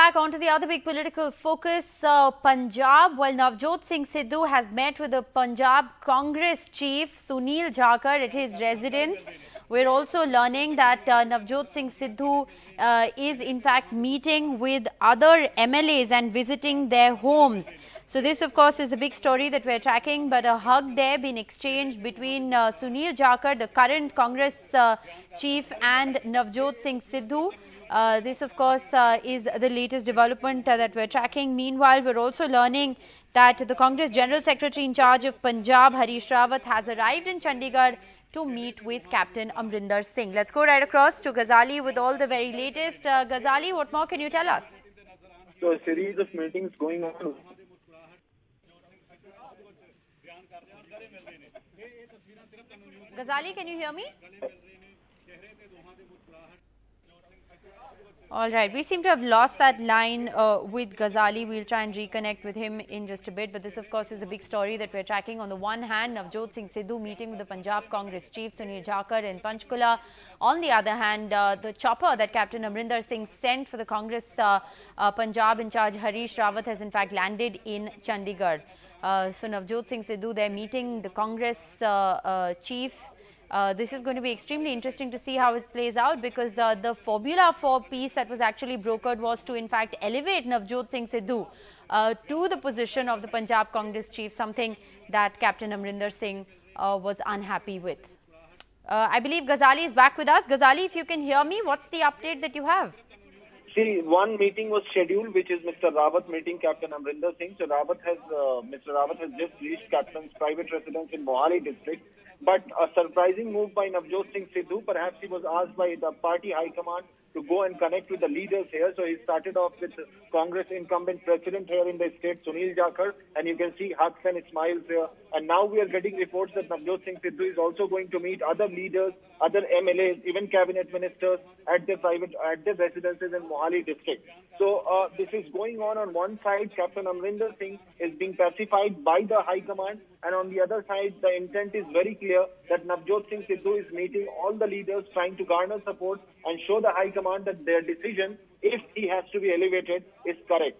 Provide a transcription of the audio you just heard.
back onto the other big political focus, Punjab. Well, Navjot Singh Sidhu has met with the Punjab Congress Chief Sunil Jakhar at his residence. We're also learning that Navjot Singh Sidhu is in fact meeting with other MLAs and visiting their homes. So this, of course, is the big story that we're tracking. But a hug there been exchanged between Sunil Jakhar, the current Congress chief, and Navjot Singh Sidhu. This, of course, is the latest development that we're tracking. Meanwhile, we're also learning that the Congress General Secretary in charge of Punjab, Harish Rawat, has arrived in Chandigarh to meet with Captain Amarinder Singh. Let's go right across to Ghazali with all the very latest. Ghazali, what more can you tell us? So a series of meetings going on. Ghazali, can you hear me? All right, we seem to have lost that line with Ghazali. We'll try and reconnect with him in just a bit. But this, of course, is a big story that we're tracking. On the one hand, Navjot Singh Sidhu meeting with the Punjab Congress chief Sunil Jakhar in Panchkula. On the other hand, the chopper that Captain Amarinder Singh sent for the Congress Punjab in charge Harish Rawat has in fact landed in Chandigarh. So Navjot Singh Sidhu, they're meeting the Congress chief. This is going to be extremely interesting to see how it plays out, because the formula for peace that was actually brokered was to in fact elevate Navjot Singh Sidhu to the position of the Punjab Congress chief, something that Captain Amarinder Singh was unhappy with. I believe Ghazali is back with us. Ghazali, if you can hear me, what's the update that you have? See, one meeting was scheduled, which is Mr. Rawat meeting Captain Amarinder Singh. So Mr. Rawat has just reached Captain's private residence in Mohali district. But a surprising move by Navjot Singh Sidhu. Perhaps he was asked by the party high command to go and connect with the leaders here. So he started off with Congress incumbent president here in the state, Sunil Jakhar, and you can see hugs and smiles here. And now we are getting reports that Navjot Singh Sidhu is also going to meet other leaders, other MLAs, even cabinet ministers at their residences in Mohali district. So this is going on one side, Captain Amarinder Singh is being pacified by the high command, and on the other side, the intent is very clear that Navjot Singh Sidhu is meeting all the leaders, trying to garner support and show the high command that their decision, if he has to be elevated, is correct.